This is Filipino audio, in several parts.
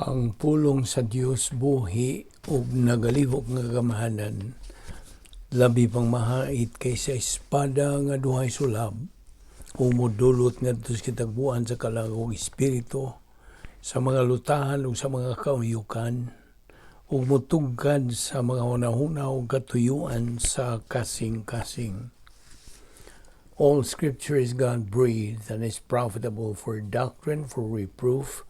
Ang pulong sa Dios buhi ug nagalihok nga gamahanan labi pang mahait kaysa espada nga duhay sulab umudulot ngadto sa kitagbuan sa kalagong espiritu sa mga lutahan ug sa mga kauyukan ug mutugkad sa mga hunahuna ug katuyuan sa kasing-kasing. All Scripture is God-breathed and is profitable for doctrine, for reproof,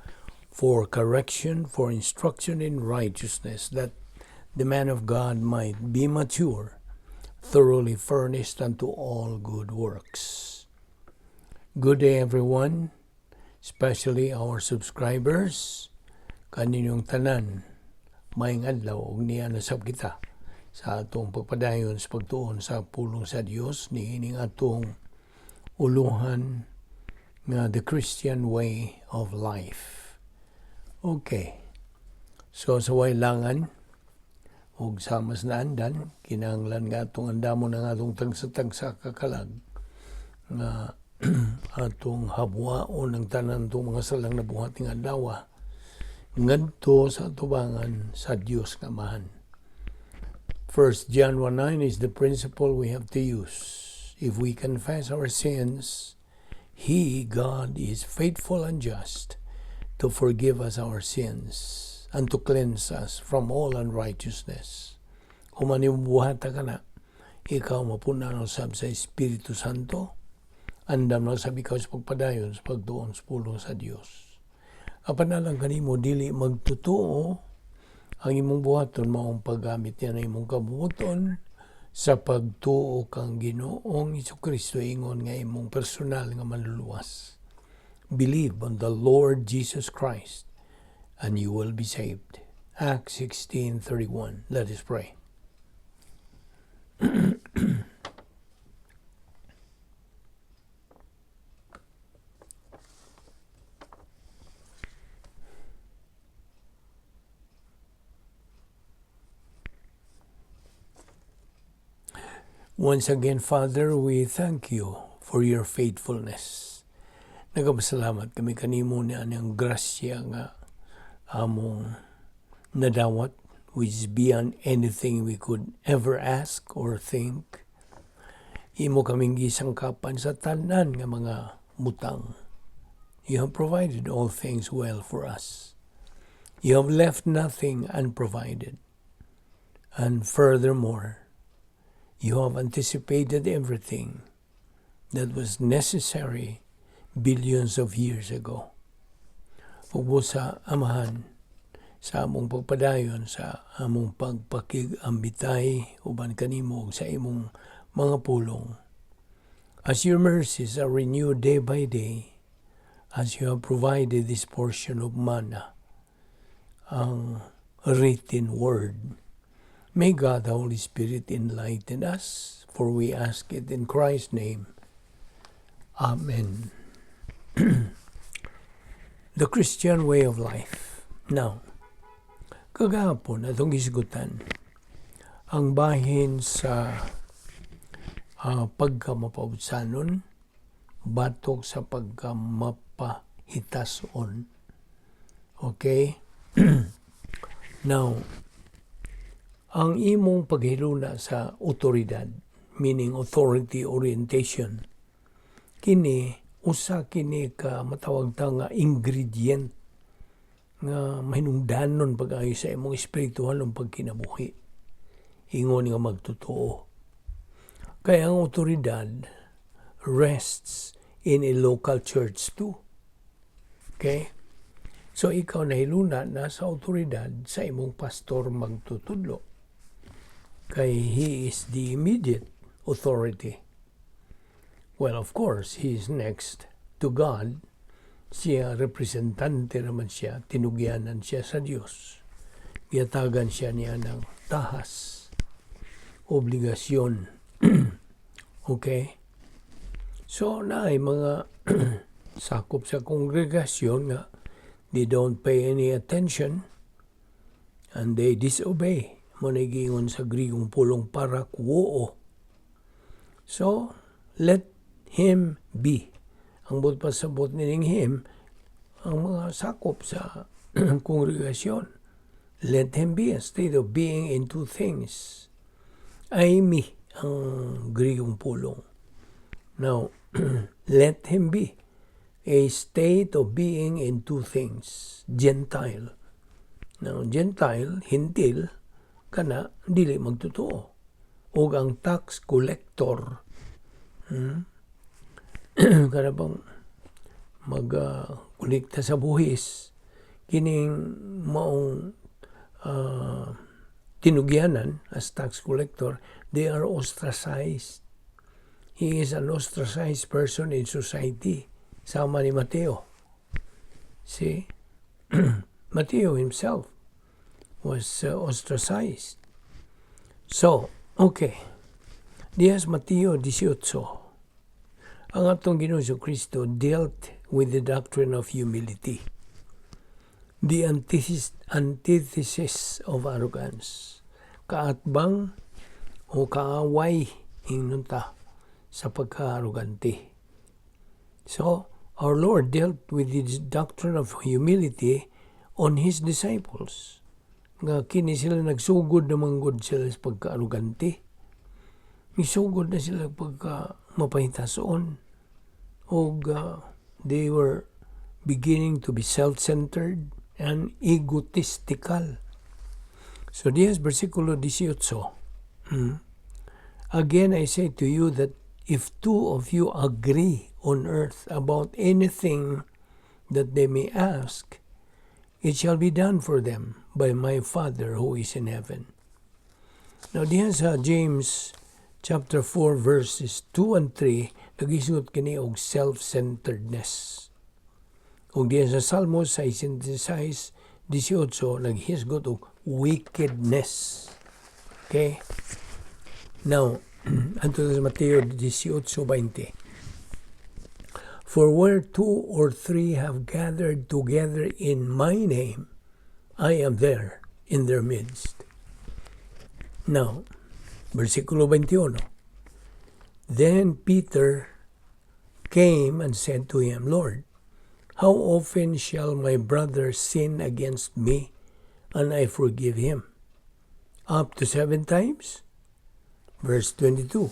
for correction, for instruction in righteousness, that the man of God might be mature, thoroughly furnished unto all good works. Good day, everyone, especially our subscribers. Kaninyong tanan, maayong adlaw ug niya nasab kita sa atong pagpadayon sa pagtuon sa pulong sa Dios ni ining atong uluhan nga the Christian way of life. Okay. So sa wailangan ug sa mas naandan kinahanglan nga atong andamon ang atong tagsa-tagsa kakalag nga atong habwaon ang tanan tong mga salang nabuhat nga adlaw ngadto sa atubangan sa Dios nga Amahan. 1 John 1:9 is the principle we have to use. If we confess our sins, He, God, is faithful and just to forgive us our sins and to cleanse us from all unrighteousness. Kung manibuhata ka na, ikaw mapunan usab sa Espiritu Santo, andam lang sabi ikaw sa pagpadayon sa pagtuon sa pulong sa Dios. Apan na lang kanimo dili magtutuo ang imong buhaton maong paggamit niya na imong kabubuton sa pagtuo kang Ginoong Jesucristo ingon nga imong personal nga manluluwas. Believe on the Lord Jesus Christ, and you will be saved. Acts 16:31. Let us pray. Once again, Father, we thank you for your faithfulness. Nagapasalamat kami kanimo ni ang grasya nga among nadawat, which is beyond anything we could ever ask or think. Imo kaming gisangkapan sa tanan nga mga butang. You have provided all things well for us. You have left nothing unprovided. And furthermore, you have anticipated everything that was necessary billions of years ago. Ug sa Amahan, sa among pagpadayon, sa among pagpakig-ambitay uban kanimo sa imong mga pulong. As your mercies are renewed day by day, as you have provided this portion of manna, ang written word, may God the Holy Spirit enlighten us, for we ask it in Christ's name. Amen. The Christian way of life. Now, kagahapon atong isgutan ang bahin sa pagkamapausanon batok sa pagkamapahitason. Okay? Now, ang imong paghiluna sa otoridad, meaning authority orientation, kini usa kini ka matawag ta nga ingredient nga mahinungdanon pag-ayo sa imong espirituhal ng pagkinabuhi. Ingon nga magtotoo. Kaya ang otoridad rests in a local church too. Okay? So ikaw nahiluna na sa otoridad sa imong pastor magtutudlo. Kay he is the immediate authority. Well, of course, he is next to God. Siya, representante naman siya, tinugyanan siya sa Diyos. Giyatagan siya niya ng tahas, obligasyon. Okay? So, naay mga sakop sa kongregasyon nga, they don't pay any attention and they disobey. Managingon sa Grigong pulong parakuo. So, let him be. Ang pasabot nining him, ang mga sakop sa kongregasyon. Let him be a state of being in two things. Aimi ang Grigong pulong. Now, let him be a state of being in two things. Gentile. Now, Gentile, hintil, kana, dili magtotoo. O ang tax collector, kana bang mag-kolekta sa buhis, kining maong tinugyanan as tax collector, they are ostracized. He is an ostracized person in society. Sama ni Mateo. See? Mateo himself was ostracized. So, okay. Diyas Mateo 18. Ang atong Ginoong Kristo dealt with the doctrine of humility. The antithesis of arrogance. Kaatbang o kaaway inunta sa pagka-arrogante. So, our Lord dealt with the doctrine of humility on His disciples. Nga kini sila nagsugod na manggod sila sa pagka-arrogante. Nagsugod na sila pagka-mapahitasoon. O they were beginning to be self-centered and egotistical. So, diyan versikulo 18. Again, I say to you that if two of you agree on earth about anything that they may ask, it shall be done for them by my Father who is in heaven. Now, diyan sa James chapter 4 verses 2 and 3, nag-isuot kini og self-centeredness. Og diyan sa Salmo 66, 18, naghisgot og wickedness. Okay? Now, anto sa Mateo 18:20. For where two or three have gathered together in my name, I am there in their midst. Now, versikulo 21. Then Peter came and said to him, Lord, how often shall my brother sin against me, and I forgive him? Up to 7 times? Verse 22.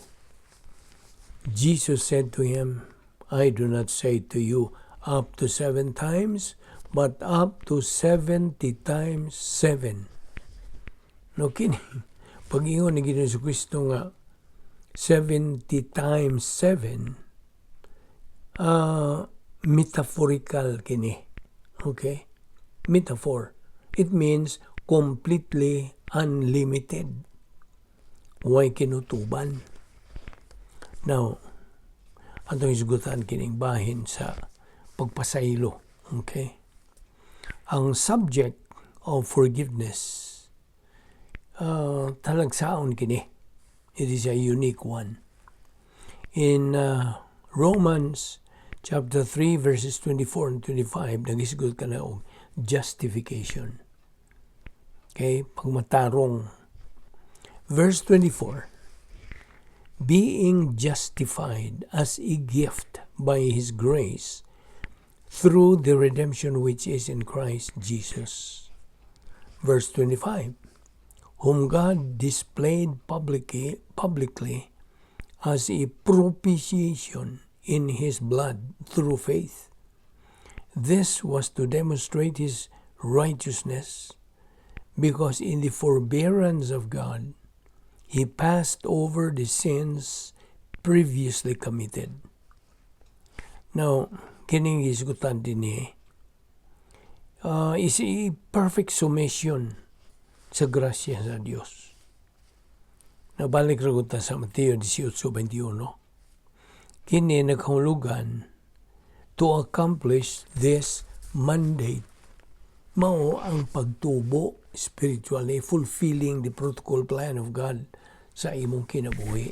Jesus said to him, I do not say to you up to 7 times, but up to 70 times 7. No, kini, pag-ingon ni Ginoong Kristo nga, 70 times 7, metaphorical kini. Okay? Metaphor. It means completely unlimited. Huwag kinutuban. Now, atong isgutan kining bahin sa pagpasaylo. Okay? Ang subject of forgiveness, talagsaon kini. It is a unique one. In Romans chapter 3 verses 24 and 25, nagisgot ka na og justification. Okay? Pagmatarong. Verse 24, being justified as a gift by His grace through the redemption which is in Christ Jesus. Verse 25, whom God displayed publicly as a propitiation in His blood through faith. This was to demonstrate His righteousness, because in the forbearance of God, He passed over the sins previously committed. Now, kining isgutan din is a perfect summation sa grasya sa Diyos. Nabalik raguta sa Mateo 18:21. Kini naghulugan to accomplish this mandate. Mao ang pagtubo spiritually, fulfilling the protocol plan of God sa imong kinabuhi.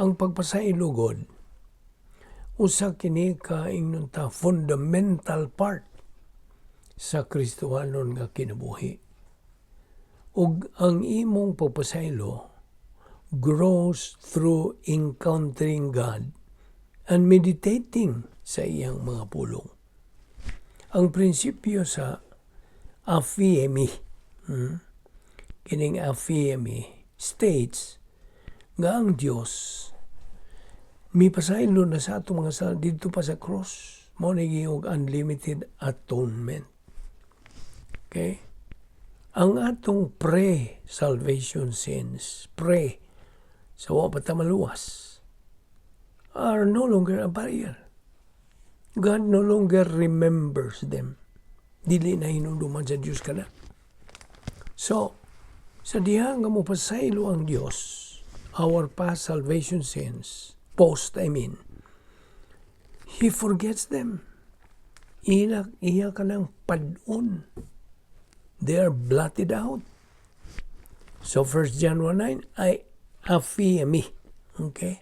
Ang pagpasailugod, usa kini ka inunta fundamental part sa Kristohanon nga kinabuhi. Ug ang imong pagpasaylo grows through encountering God and meditating sa iyang mga pulong. Ang prinsipyo sa AFIEMI, kining AFIEMI states nga ang Dios mipasaylo na sa atong mga sala dito pa sa cross, mao na giyog unlimited atonement. Okay? Ang atong pre-salvation sins, sa wa pa ta maluwas, are no longer a barrier. God no longer remembers them. Dili na hinunduman sa Diyos ka na. So, sa diha nga mo pasaylo ang Diyos, our past salvation sins, He forgets them. Iya ka ng padun. They are blotted out. So 1 John 1:9, AFIEMI. Okay?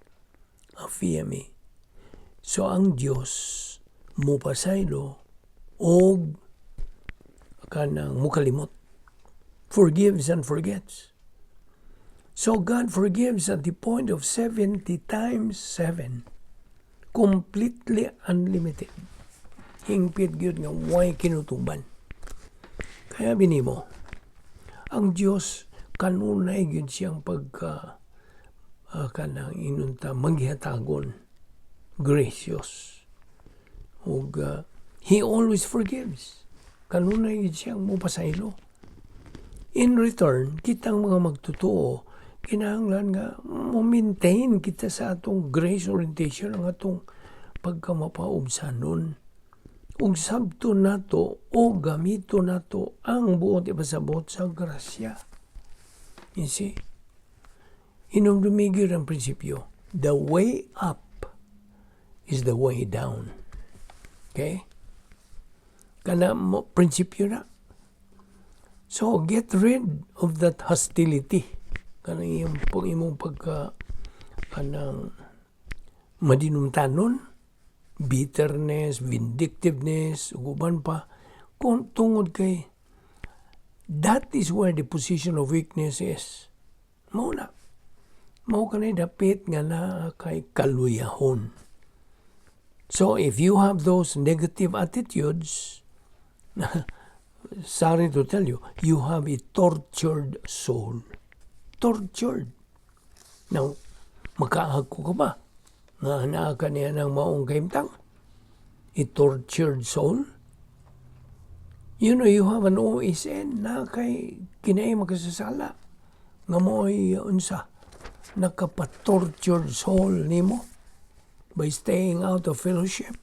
AFIEMI. So ang Diyos mo pasaylo og kanang mukalimot. Forgives and forgets. So God forgives at the point of 70 times 7. Completely unlimited. Hingpit gyud nga way kinutuban. Kaya binimo, ang Dios kanunay gyud siyang kanang inunta manghihatagon, gracious. Ug He always forgives. Kanunay gyud siyang mopasaylo. In return, kitang mga magtotoo, kinahanglan nga mo-maintain kita sa atong grace orientation, ang atong pagkamapaubsanon. Ug sabto nato o gamito nato ang buot ipasabot sa grasya. You see? Hinumdumigir ang prinsipyo. The way up is the way down. Okay? Kana mo prinsipyo na. So, get rid of that hostility. Kanang imong kanang madinumtanon, bitterness, vindictiveness, uban pa, kung tungod kay, that is where the position of weakness is. Mao ka na dapit nga na kay kaluyahon. So, if you have those negative attitudes, sorry to tell you, you have a tortured soul. Tortured. Now, makaagko ka ba? Nga naa ka niya ng maong kaimtang? A tortured soul? You know, you have an OSN na kay kinay makasasala. Nga mo ay unsa? Nakapa-tortured soul nimo by staying out of fellowship.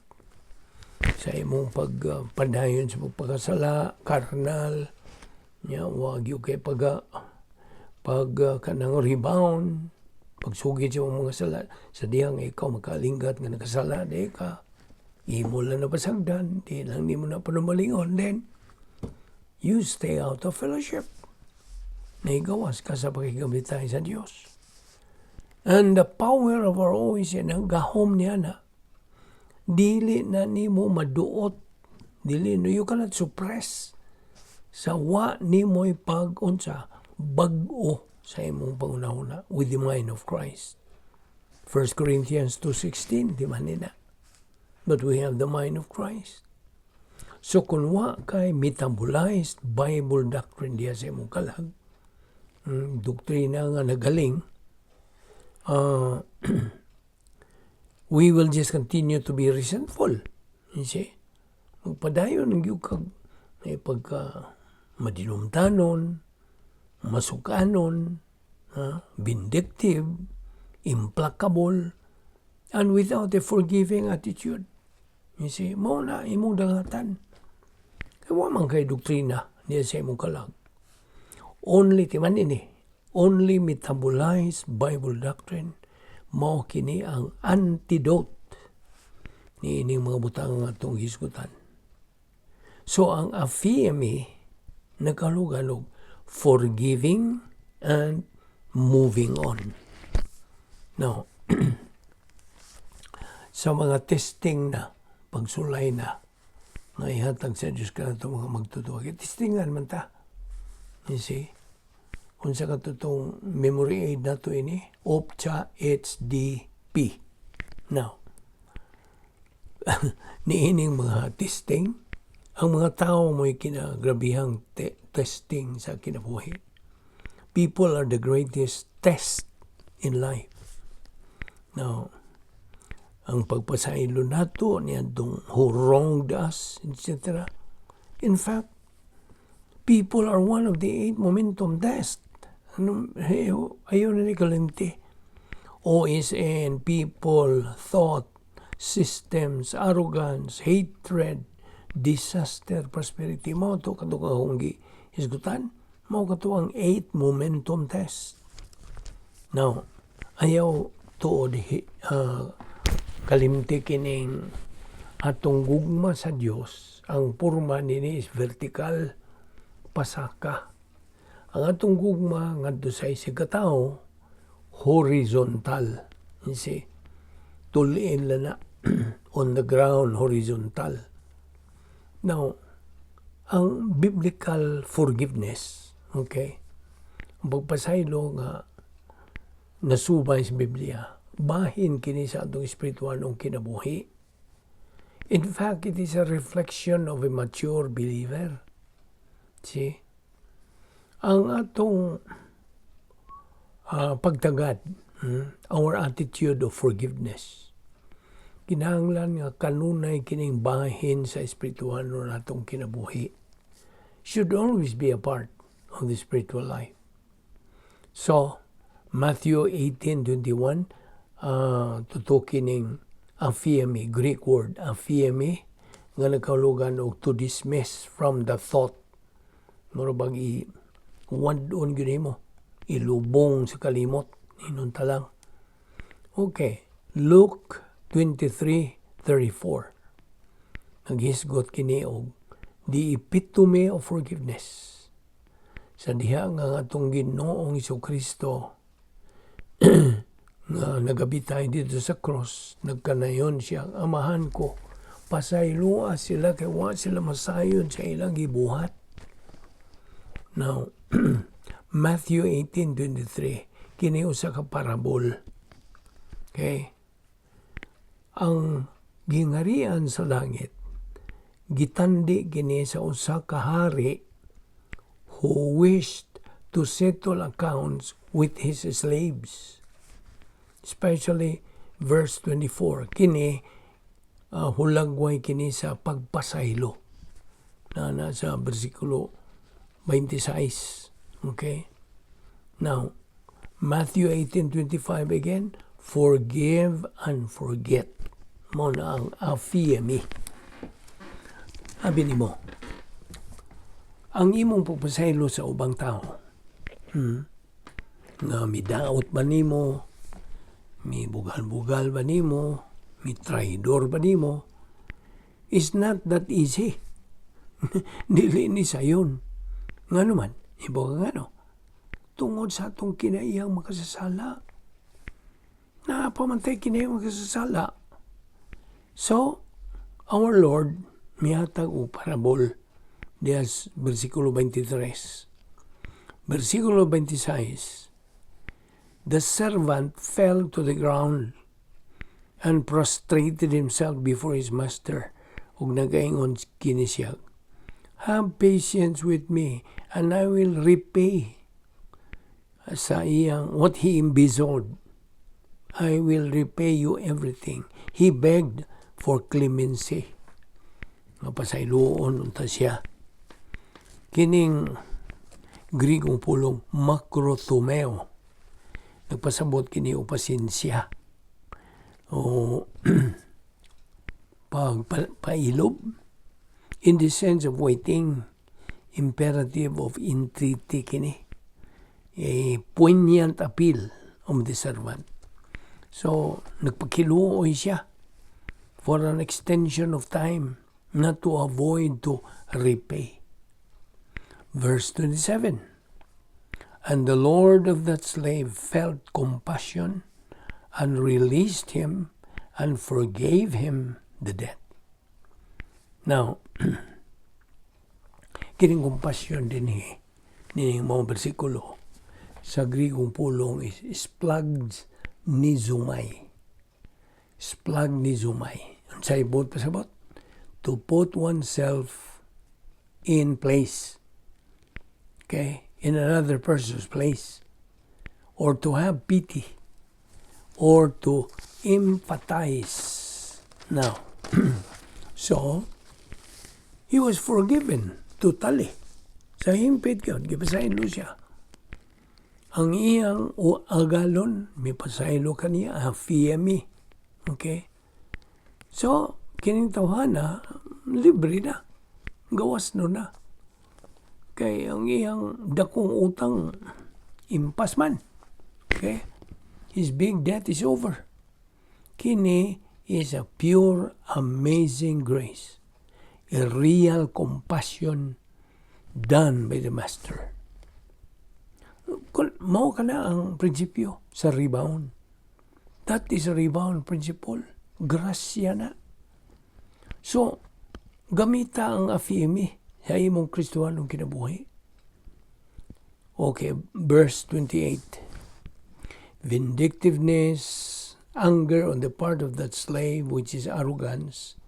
Sa imong pagpadayon sa pagpakasala, karnal, wag yung kay kanang rebound, pagsugid sa mga sala, sa diyang ikaw makalinggat nga nakasala, di ka, imo lang napasagdan, di lang di mo na panumalingon, then, you stay out of fellowship. Naigawas ka sa pakigamit sa Diyos. And the power of our OSN, ang gahom niya na, dili na ni mo maduot, dili no, you cannot suppress sa wa ni mo'y pag-unsa, bag-o sa imong pangunahuna with the mind of Christ. 1 Corinthians 2:16, di man nila. But we have the mind of Christ. So kung wa kay metabolized Bible doctrine diya sa imong kalag, doktrina nga nagaling, we will just continue to be resentful. You see? Magpadayon ng yukag may pagka madinumtanon, masukanon, vindictive, implacable, and without a forgiving attitude. You see? Mao na imong dangatan. Kaya man kay doktrina niya sa imong kalag. Only metabolized Bible doctrine, mao kini ang antidote ni ining mga butang nga atong hisgutan. So ang AFIEMI nagkalug-alug forgiving and moving on. Now, sa mga testing na, pagsulay na, nga ihatag sa Diyos ka na ito mga magtutuwa. Testingan man ta. You see? Kung sa katutong memory aid na ito ini, OPCHA HDP. Now, niining mga testing, Ang mga tao mo'y kinagrabihang testing sa kinabuhi. People are the greatest test in life. Now, ang pagpasaylo nato niya who wronged us, etc. In fact, people are one of the 8 momentum test. Ayaw na ni kalimti. OSN, people, thought, systems, arrogance, hatred, disaster, prosperity. Mao to kato akong hisgutan. Mao kato ang 8 momentum test. Now, ayaw tuod kalimti kining atong gugma sa Dios. Ang purma nini is vertical, pasaka. Ang atong gugma ngadto sa isig katao horizontal. See, tuliin lang na on the ground, horizontal. Now, ang biblical forgiveness, okay, ang pagpasaylo nga nasubay sa Biblia, bahin kini sa atong espiritual ng kinabuhi. In fact, it is a reflection of a mature believer. See? Ang atong pagtagad, our attitude of forgiveness, kinahanglan nga kanunay kining bahin sa espiritual ng atong kinabuhi, should always be a part of the spiritual life. So, Matthew 18:21, tutukining aphiemi, Greek word aphiemi, nga nagkaulugan og to dismiss from the thought. Mura bang i-wadon yun mo, ilubong sa kalimot, inunta lang. Okay, Luke 23:34. Naghisgot kini og the epitome of forgiveness. Sa diha nga atong Ginoong Jesucristo nga nagabitay dito sa cross, nagkanayon siya, amahan ko, pasaylua sila kay wa sila masayod sa ilang gibuhat. Now, Matthew 18:23, kini usa ka parabol. Okay? Ang gingarian sa langit, gitandi kini sa usa ka hari who wished to settle accounts with his slaves. Especially verse 24, kini hulagway kini sa pagpasaylo na nasa versikulo 26. Okay? Now, Matthew 18:25 again, forgive and forget. Mo na ang aphiemi. Abi nimo, ang imong pagpasaylo sa ubang tao, nga midaot ba nimo, mi bugal-bugal ba nimo, mi traidor ba nimo, is not that easy. Dili ni sayon. Nga naman, ibo ka nga no, tungod sa atong kinaiyang makasasala. Napamantay kinaiyang makasasala. So, our Lord, mihatag o parabol, dias versikulo 23. Versikulo 26, the servant fell to the ground and prostrated himself before his master, ug nagaingon kini siya, have patience with me, and I will repay sa iyang what he embezzled. I will repay you everything. He begged for clemency. Mapasayloon unta siya. Kining Grigong pulong makrothumeo. Nagpasabot kini o pasensya. O pailob. In the sense of waiting, imperative of entreaty kini. A poignant appeal of the servant. So, nagpakiluoy siya for an extension of time, not to avoid to repay. Verse 27, and the Lord of that slave felt compassion and released him and forgave him the debt. Now, kining compassion din ni mga bersikulo sa Grigong pulong is splagnizomai. Splagnizomai. Ang sa ibot pasabot, to put oneself in place. Okay? In another person's place. Or to have pity. Or to empathize. Now, so, he was forgiven totally. Sa himpit yun, gipasaylo siya. Ang iyang agalon, may pasaylo kaniya, afiemi. Okay? So, kining tawhana, libre na. Gawas no na. Kay ang iyang dakong utang, impas man. Okay? His big debt is over. Kini is a pure, amazing grace. A real compassion done by the Master. Mao ka na ang prinsipyo sa rebound. That is a rebound principle. Grasya na. So, gamita ang afimi sa imong Kristohanong kinabuhi. Okay, verse 28. Vindictiveness, anger on the part of that slave, which is arrogance,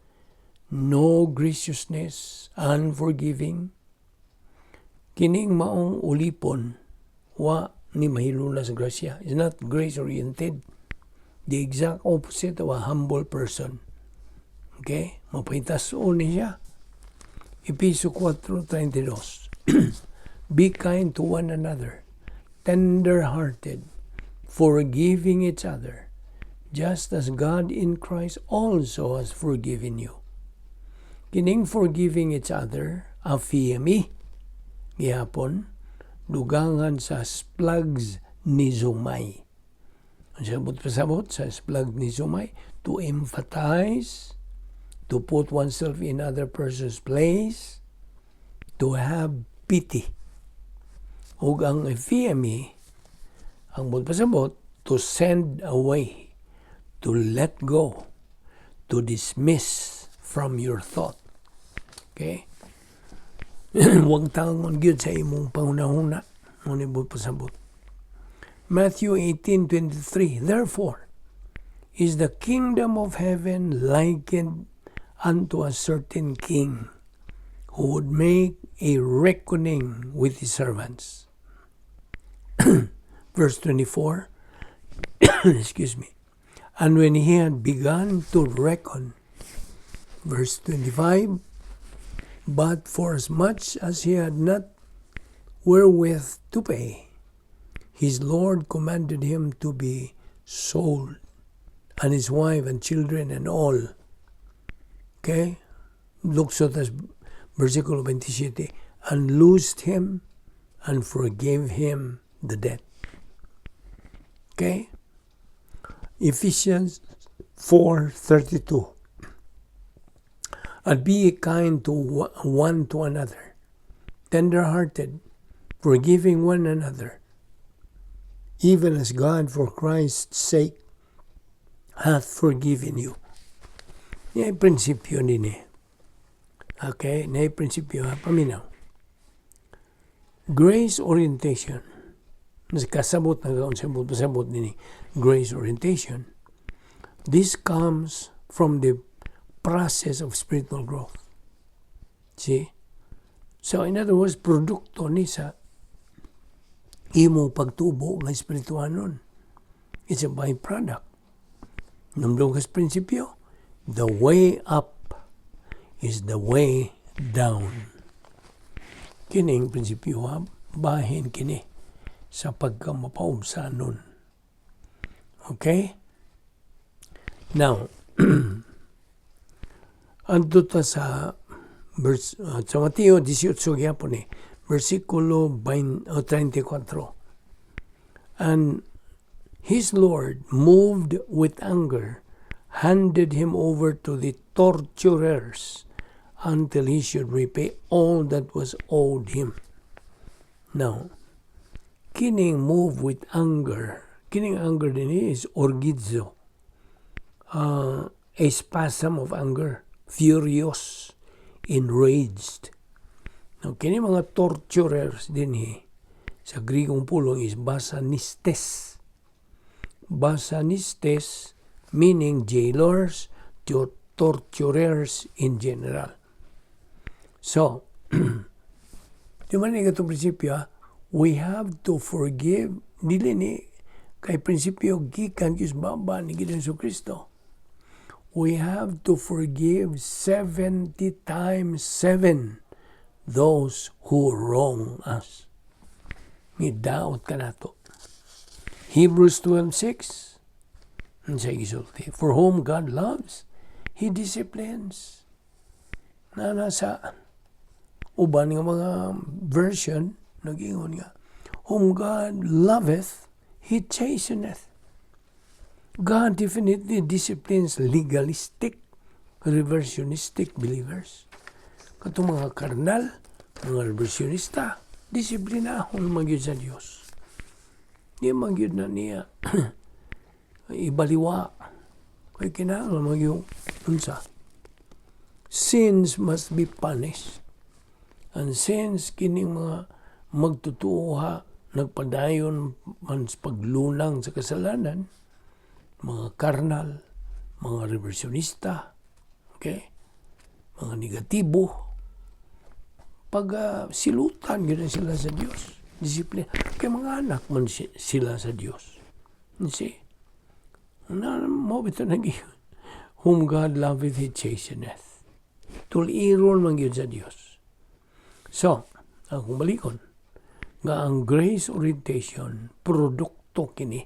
no graciousness, unforgiving, kining maong ulipon, wa ni mahilula sa grasya. Is not grace-oriented. The exact opposite of a humble person. Okay? Mapaitas-o ni siya. Episo 4:32. Be kind to one another, tender-hearted, forgiving each other, just as God in Christ also has forgiven you. Kining forgiving each other, afiemi, gihapon, dugangan sa splugs ni Zumay. Ang sabot-pasabot sa splugs ni Zumay, to empathize, to put oneself in other person's place, to have pity. Ug ang afiemi, ang pasabot, to send away, to let go, to dismiss from your thought. Okay? Huwag tangon gyud sa imong panghuna-huna. Ngunit pasabot. Matthew 18:23. Therefore, is the kingdom of heaven likened unto a certain king who would make a reckoning with his servants. Verse 24. Excuse me. And when he had begun to reckon, verse 25, but for as much as he had not wherewith to pay, his Lord commanded him to be sold, and his wife and children and all. Okay? Look so that's versikulo 27. And loosed him and forgave him the debt. Okay? Ephesians 4:32. And be kind to one to another, tender-hearted, forgiving one another, even as God for Christ's sake hath forgiven you. Yan ay prinsipyo din eh. Okay? Yan ay prinsipyo. Paminaw. Grace orientation. Kasabot na gaon sabot din eh. Grace orientation. This comes from the process of spiritual growth. See? So, in other words, produkto ni sa imong pagtubo ng espirituanon. It's a byproduct. Numdong kas prinsipyo, the way up is the way down. Kining prinsipyo ha, bahin kini sa pagkamapaubsanon. Okay? Now, andto ta sa verse sa Mateo 18 gyapon eh, versikulo 34. And his Lord, moved with anger, handed him over to the torturers until he should repay all that was owed him. Now, kining move with anger, kining anger din is orgidzo, a spasm of anger, furious, enraged. Now, kini mga torturers din sa Grigong pulong is basanistes. Basanistes meaning jailers, torturers in general. So, Di man ni katong prinsipyo, we have to forgive. Dili ni kay prinsipyo gikan kis baba ni Ginoong Kristo. We have to forgive 70 times 7 those who wrong us. Nidaot ka na to. Hebrews 12:6. Sa gisulti, for whom God loves, He disciplines. Na nasa uban nga mga version, nag-ingon nga, whom God loveth, He chasteneth. God definitely disciplines legalistic, reversionistic believers. Katong mga karnal, mga reversionista, disiplinahon magyud sa Dios. Di magyud na niya ibaliwa. Kaya kinahanglan magyud unsa. Sins must be punished. And since kining mga magtutuha, nagpadayon man sa paglunang sa kasalanan, mga karnal, mga reversionista, okay? Mga negatibo, pag silutan gano'n sila sa Diyos, disiplina. Kaya mga anak man sila sa Diyos. See? Mo bito nag-iyon. Whom God loveth, He chasteneth. Tuliron man yun sa Diyos. So, akong balikon, nga ang grace orientation, produkto kini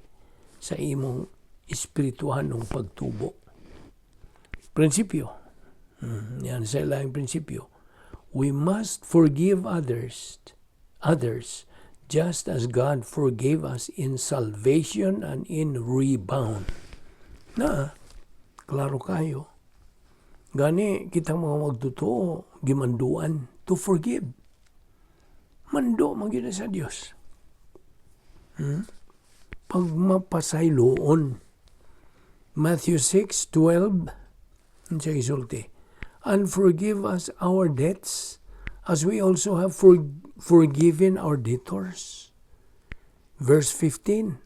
sa imong espirituhan ng pagtubo. Prinsipyo. Yan sa ilang prinsipyo. We must forgive others just as God forgave us in salvation and in rebound. Na, klaro kayo. Gani, kita mga magtotoo, gimanduan to forgive. Mando, magyuna sa Diyos. Pag mapasayloon, Matthew 6:12, siya isulti, and forgive us our debts, as we also have forgiven our debtors. Verse 15,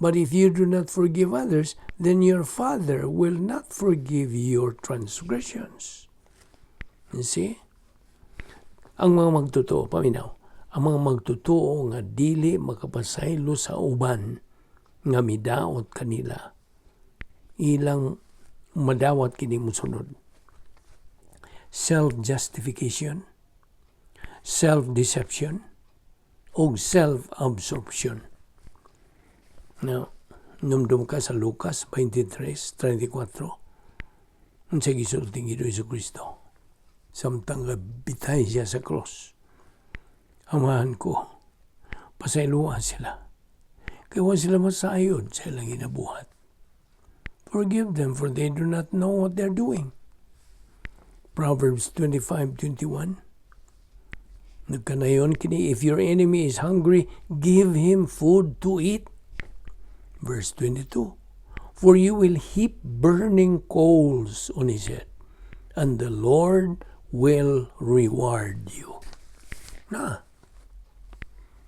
but if you do not forgive others, then your Father will not forgive your transgressions. You see? Ang mga magtotoo, paminaw, ang mga magtotoo nga dili makapasaylo sa uban nga midaot kanila, ilang madawat kini musunod. Self-justification, self-deception, o self-absorption. Now, numdum ka sa Lucas 23:34. Ang sa gisulting Ginoong Kristo. Samtang bitay siya sa cross. Amahan ko, pasayluan sila. Kaya wala sila masayod sa ilang ginabuhat. Forgive them, for they do not know what they're doing. Proverbs 25:21. Nagkanayon kini, if your enemy is hungry, give him food to eat. Verse 22. For you will heap burning coals on his head, and the Lord will reward you. Na.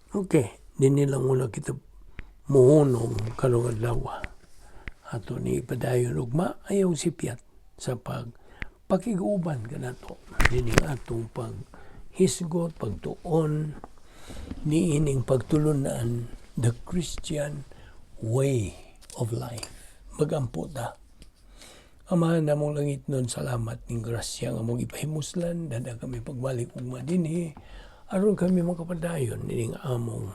Okay. Di nila muna kita muhunong kalungadlawa. Ato ni ipadayon ugma ayaw sipiat sa pakiguban ka na to. Dining atong paghisgot, pagtuon, niining pagtulunan the Christian way of life. Magampo ta. Amahan na mong langit nun, salamat ng grasya nga mong ipahimuslan, dada kami pagbalik ugma dinhi, aron kami makapadayon nining among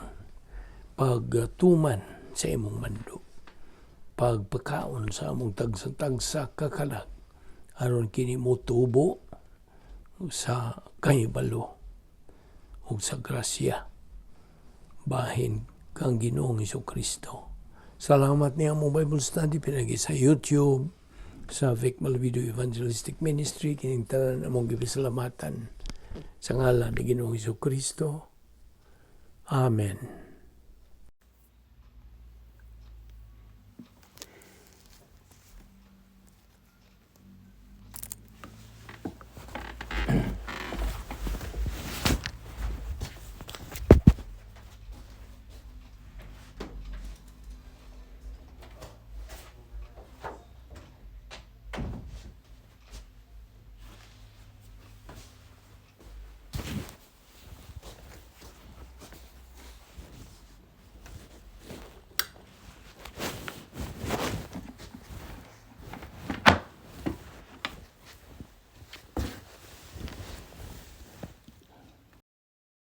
pagtuman sa imong mando. Pagpakaon sa among tagsa-tagsa kakalag, aron kini mo tubo sa kahibalo ug sa grasya bahin kang Ginoong Kristo. Salamat niya mo Bible study pinagi sa YouTube, sa Balbido Evangelistic Ministry, kining tanan among gipasalamatan sa ngalan ni Ginoong Kristo. Amen.